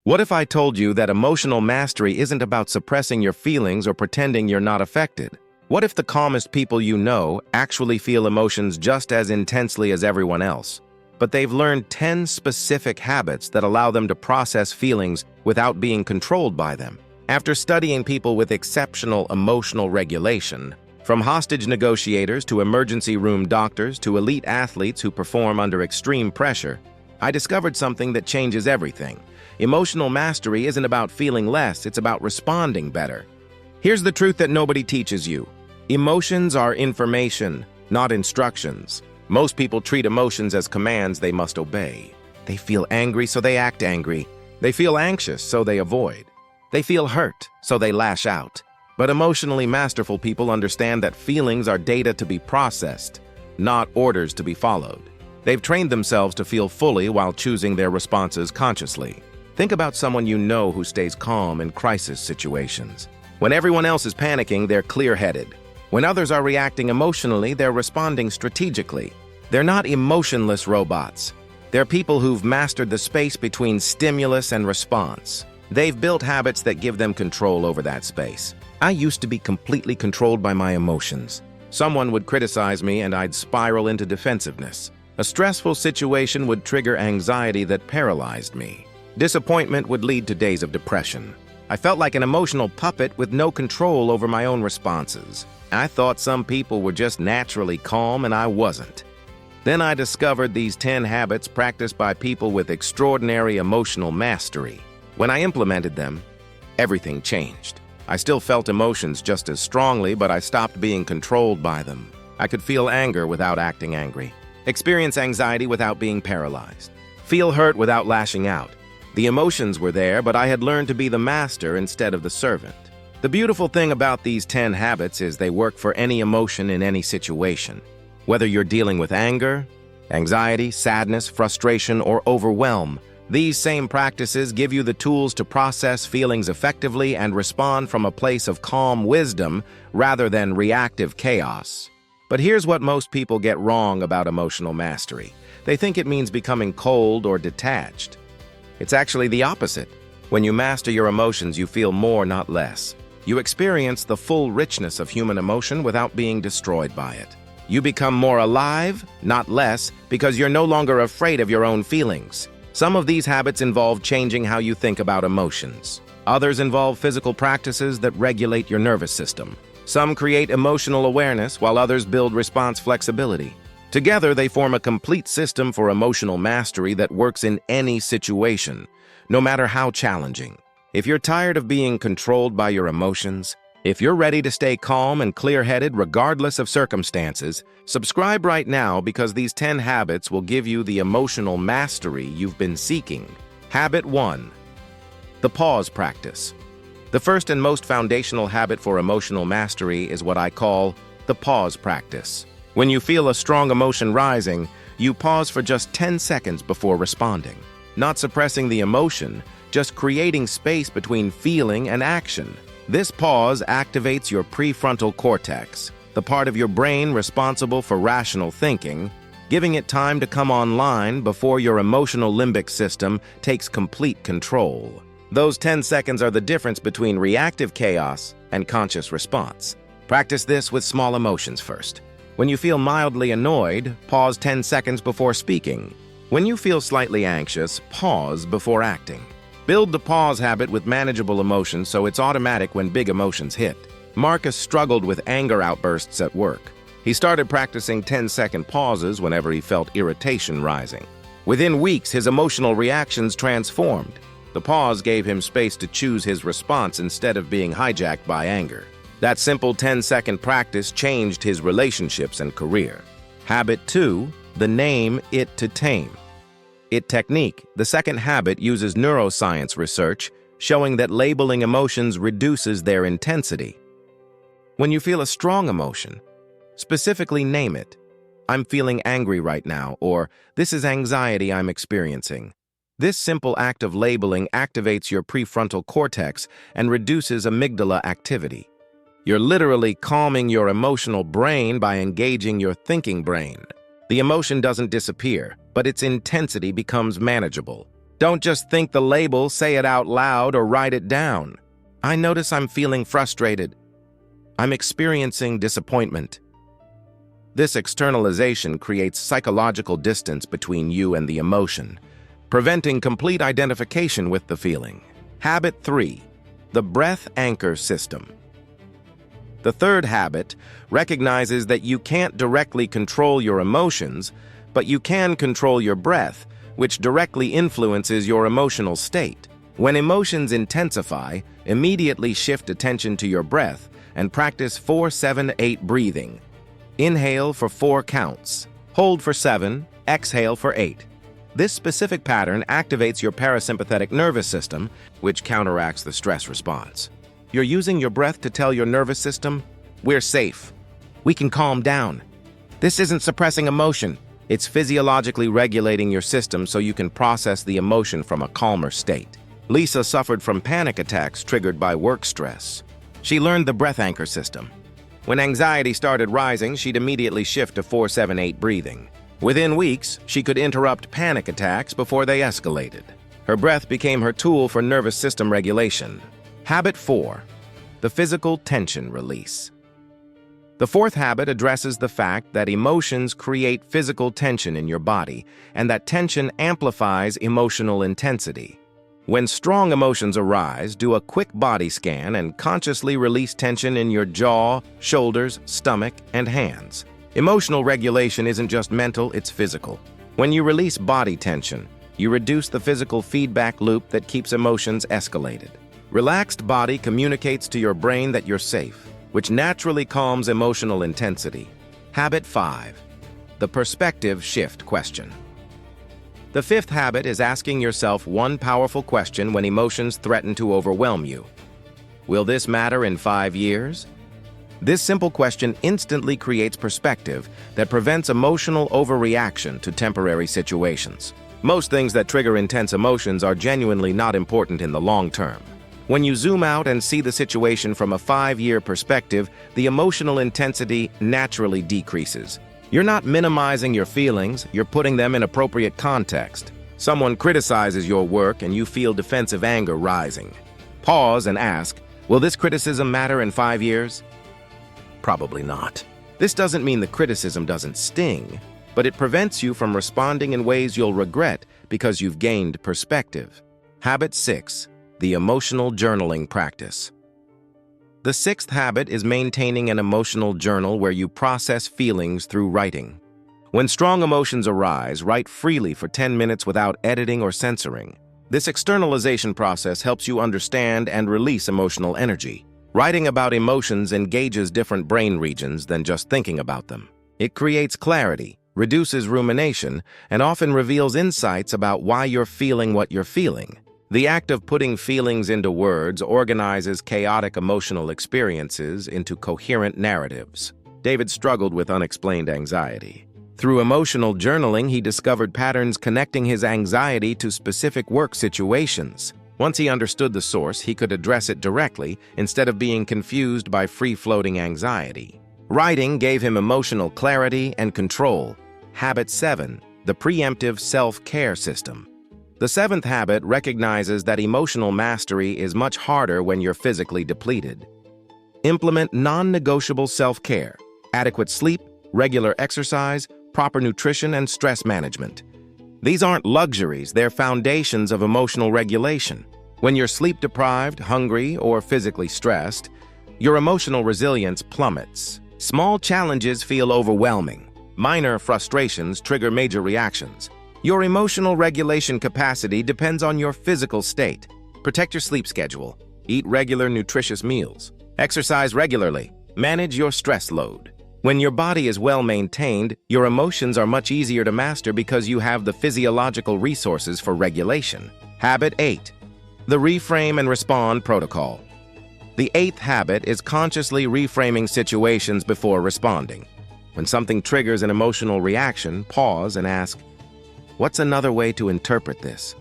What if I told you that emotional mastery isn't about suppressing your feelings or pretending you're not affected? What if the calmest people you know actually feel emotions just as intensely as everyone else, but they've learned 10 specific habits that allow them to process feelings without being controlled by them? After studying people with exceptional emotional regulation, from hostage negotiators to emergency room doctors to elite athletes who perform under extreme pressure, I discovered something that changes everything. Emotional mastery isn't about feeling less, it's about responding better. Here's the truth that nobody teaches you. Emotions are information, not instructions. Most people treat emotions as commands they must obey. They feel angry, so they act angry. They feel anxious, so they avoid. They feel hurt, so they lash out. But emotionally masterful people understand that feelings are data to be processed, not orders to be followed. They've trained themselves to feel fully while choosing their responses consciously. Think about someone you know who stays calm in crisis situations. When everyone else is panicking, they're clear-headed. When others are reacting emotionally, they're responding strategically. They're not emotionless robots. They're people who've mastered the space between stimulus and response. They've built habits that give them control over that space. I used to be completely controlled by my emotions. Someone would criticize me and I'd spiral into defensiveness. A stressful situation would trigger anxiety that paralyzed me. Disappointment would lead to days of depression. I felt like an emotional puppet with no control over my own responses. I thought some people were just naturally calm and I wasn't. Then I discovered these 10 habits practiced by people with extraordinary emotional mastery. When I implemented them, everything changed. I still felt emotions just as strongly, but I stopped being controlled by them. I could feel anger without acting angry, experience anxiety without being paralyzed, feel hurt without lashing out. The emotions were there, but I had learned to be the master instead of the servant. The beautiful thing about these 10 habits is they work for any emotion in any situation. Whether you're dealing with anger, anxiety, sadness, frustration, or overwhelm, these same practices give you the tools to process feelings effectively and respond from a place of calm wisdom rather than reactive chaos. But here's what most people get wrong about emotional mastery. They think it means becoming cold or detached. It's actually the opposite. When you master your emotions, you feel more, not less. You experience the full richness of human emotion without being destroyed by it. You become more alive, not less, because you're no longer afraid of your own feelings. Some of these habits involve changing how you think about emotions. Others involve physical practices that regulate your nervous system. Some create emotional awareness, while others build response flexibility. Together, they form a complete system for emotional mastery that works in any situation, no matter how challenging. If you're tired of being controlled by your emotions, if you're ready to stay calm and clear-headed regardless of circumstances, subscribe right now because these 10 habits will give you the emotional mastery you've been seeking. Habit 1. The pause practice. The first and most foundational habit for emotional mastery is what I call the pause practice. When you feel a strong emotion rising, you pause for just 10 seconds before responding. Not suppressing the emotion, just creating space between feeling and action. This pause activates your prefrontal cortex, the part of your brain responsible for rational thinking, giving it time to come online before your emotional limbic system takes complete control. Those 10 seconds are the difference between reactive chaos and conscious response. Practice this with small emotions first. When you feel mildly annoyed, pause 10 seconds before speaking. When you feel slightly anxious, pause before acting. Build the pause habit with manageable emotions so it's automatic when big emotions hit. Marcus struggled with anger outbursts at work. He started practicing 10-second pauses whenever he felt irritation rising. Within weeks, his emotional reactions transformed. The pause gave him space to choose his response instead of being hijacked by anger. That simple 10-second practice changed his relationships and career. Habit 2, the name it to tame. It technique. The second habit uses neuroscience research, showing that labeling emotions reduces their intensity. When you feel a strong emotion, specifically name it. I'm feeling angry right now, or this is anxiety I'm experiencing. This simple act of labeling activates your prefrontal cortex and reduces amygdala activity. You're literally calming your emotional brain by engaging your thinking brain. The emotion doesn't disappear, but its intensity becomes manageable. Don't just think the label, say it out loud or write it down. I notice I'm feeling frustrated. I'm experiencing disappointment. This externalization creates psychological distance between you and the emotion, preventing complete identification with the feeling. Habit 3. The breath anchor system. The third habit recognizes that you can't directly control your emotions, but you can control your breath, which directly influences your emotional state. When emotions intensify, immediately shift attention to your breath and practice 4-7-8 breathing. Inhale for 4 counts, hold for 7, exhale for 8. This specific pattern activates your parasympathetic nervous system, which counteracts the stress response. You're using your breath to tell your nervous system, we're safe. We can calm down. This isn't suppressing emotion. It's physiologically regulating your system so you can process the emotion from a calmer state. Lisa suffered from panic attacks triggered by work stress. She learned the breath anchor system. When anxiety started rising, she'd immediately shift to 4-7-8 breathing. Within weeks, she could interrupt panic attacks before they escalated. Her breath became her tool for nervous system regulation. Habit 4. The physical tension release. The fourth habit addresses the fact that emotions create physical tension in your body, and that tension amplifies emotional intensity. When strong emotions arise, do a quick body scan and consciously release tension in your jaw, shoulders, stomach, and hands. Emotional regulation isn't just mental, it's physical. When you release body tension, you reduce the physical feedback loop that keeps emotions escalated. Relaxed body communicates to your brain that you're safe, which naturally calms emotional intensity. Habit 5. The perspective shift question. The fifth habit is asking yourself one powerful question when emotions threaten to overwhelm you. Will this matter in 5 years? This simple question instantly creates perspective that prevents emotional overreaction to temporary situations. Most things that trigger intense emotions are genuinely not important in the long term. When you zoom out and see the situation from a 5-year perspective, the emotional intensity naturally decreases. You're not minimizing your feelings, you're putting them in appropriate context. Someone criticizes your work and you feel defensive anger rising. Pause and ask, will this criticism matter in 5 years? Probably not. This doesn't mean the criticism doesn't sting, but it prevents you from responding in ways you'll regret because you've gained perspective. Habit 6. The emotional journaling practice. The sixth habit is maintaining an emotional journal where you process feelings through writing. When strong emotions arise, write freely for 10 minutes without editing or censoring. This externalization process helps you understand and release emotional energy. Writing about emotions engages different brain regions than just thinking about them. It creates clarity, reduces rumination, and often reveals insights about why you're feeling what you're feeling. The act of putting feelings into words organizes chaotic emotional experiences into coherent narratives. David struggled with unexplained anxiety. Through emotional journaling, he discovered patterns connecting his anxiety to specific work situations. Once he understood the source, he could address it directly instead of being confused by free-floating anxiety. Writing gave him emotional clarity and control. Habit 7. The preemptive self-care system. The seventh habit recognizes that emotional mastery is much harder when you're physically depleted. Implement non-negotiable self-care, adequate sleep, regular exercise, proper nutrition, and stress management. These aren't luxuries, they're foundations of emotional regulation. When you're sleep-deprived, hungry, or physically stressed, your emotional resilience plummets. Small challenges feel overwhelming. Minor frustrations trigger major reactions. Your emotional regulation capacity depends on your physical state. Protect your sleep schedule. Eat regular, nutritious meals. Exercise regularly. Manage your stress load. When your body is well maintained, your emotions are much easier to master because you have the physiological resources for regulation. Habit 8. The reframe and respond protocol. The eighth habit is consciously reframing situations before responding. When something triggers an emotional reaction, pause and ask, what's another way to interpret this?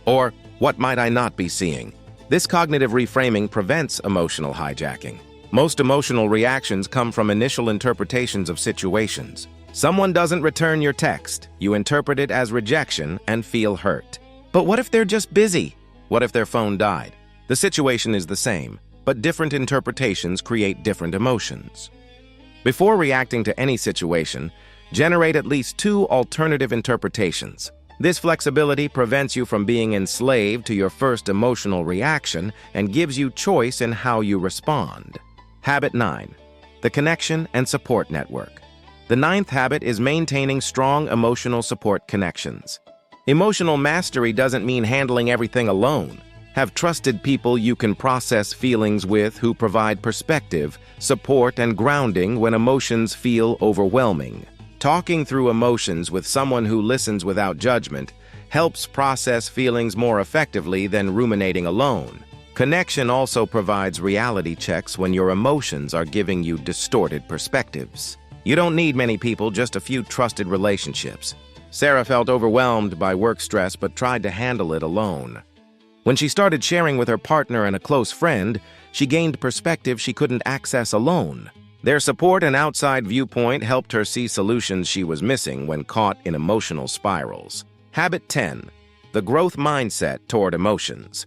Or, what might I not be seeing? This cognitive reframing prevents emotional hijacking. Most emotional reactions come from initial interpretations of situations. Someone doesn't return your text. You interpret it as rejection and feel hurt. But what if they're just busy? What if their phone died? The situation is the same, but different interpretations create different emotions. Before reacting to any situation, generate at least 2 alternative interpretations. This flexibility prevents you from being enslaved to your first emotional reaction and gives you choice in how you respond. Habit 9. The connection and support network. The 9th habit is maintaining strong emotional support connections. Emotional mastery doesn't mean handling everything alone. Have trusted people you can process feelings with who provide perspective, support, and grounding when emotions feel overwhelming. Talking through emotions with someone who listens without judgment helps process feelings more effectively than ruminating alone. Connection also provides reality checks when your emotions are giving you distorted perspectives. You don't need many people, just a few trusted relationships. Sarah felt overwhelmed by work stress but tried to handle it alone. When she started sharing with her partner and a close friend, she gained perspective she couldn't access alone. Their support and outside viewpoint helped her see solutions she was missing when caught in emotional spirals. Habit 10. The growth mindset toward emotions.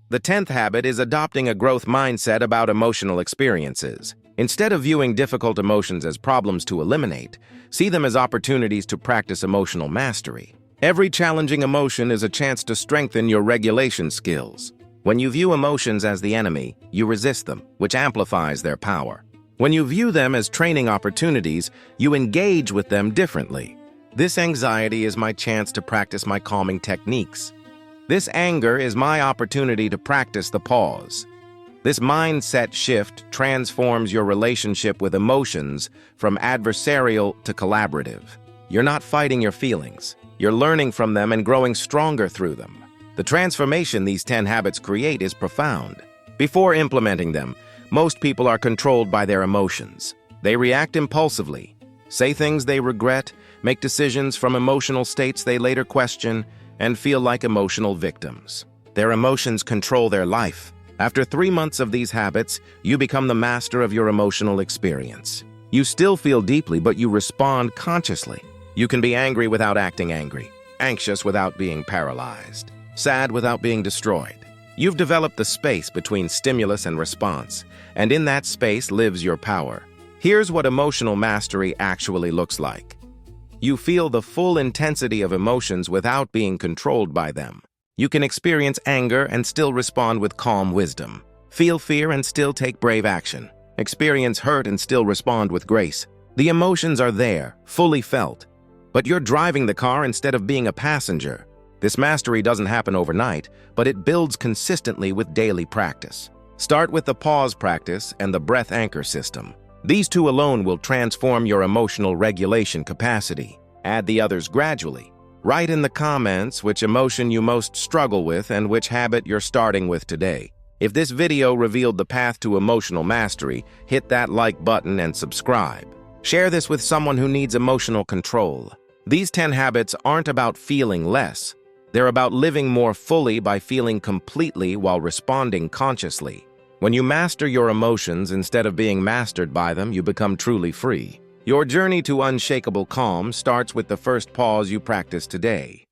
The 10th habit is adopting a growth mindset about emotional experiences. Instead of viewing difficult emotions as problems to eliminate, see them as opportunities to practice emotional mastery. Every challenging emotion is a chance to strengthen your regulation skills. When you view emotions as the enemy, you resist them, which amplifies their power. When you view them as training opportunities, you engage with them differently. This anxiety is my chance to practice my calming techniques. This anger is my opportunity to practice the pause. This mindset shift transforms your relationship with emotions from adversarial to collaborative. You're not fighting your feelings. You're learning from them and growing stronger through them. The transformation these 10 habits create is profound. Before implementing them, most people are controlled by their emotions. They react impulsively, say things they regret, make decisions from emotional states they later question, and feel like emotional victims. Their emotions control their life. After 3 months of these habits, you become the master of your emotional experience. You still feel deeply, but you respond consciously. You can be angry without acting angry, anxious without being paralyzed, sad without being destroyed. You've developed the space between stimulus and response, and in that space lives your power. Here's what emotional mastery actually looks like. You feel the full intensity of emotions without being controlled by them. You can experience anger and still respond with calm wisdom. Feel fear and still take brave action. Experience hurt and still respond with grace. The emotions are there, fully felt. But you're driving the car instead of being a passenger. This mastery doesn't happen overnight, but it builds consistently with daily practice. Start with the pause practice and the breath anchor system. These 2 alone will transform your emotional regulation capacity. Add the others gradually. Write in the comments which emotion you most struggle with and which habit you're starting with today. If this video revealed the path to emotional mastery, hit that like button and subscribe. Share this with someone who needs emotional control. These 10 habits aren't about feeling less. They're about living more fully by feeling completely while responding consciously. When you master your emotions instead of being mastered by them, you become truly free. Your journey to unshakable calm starts with the first pause you practice today.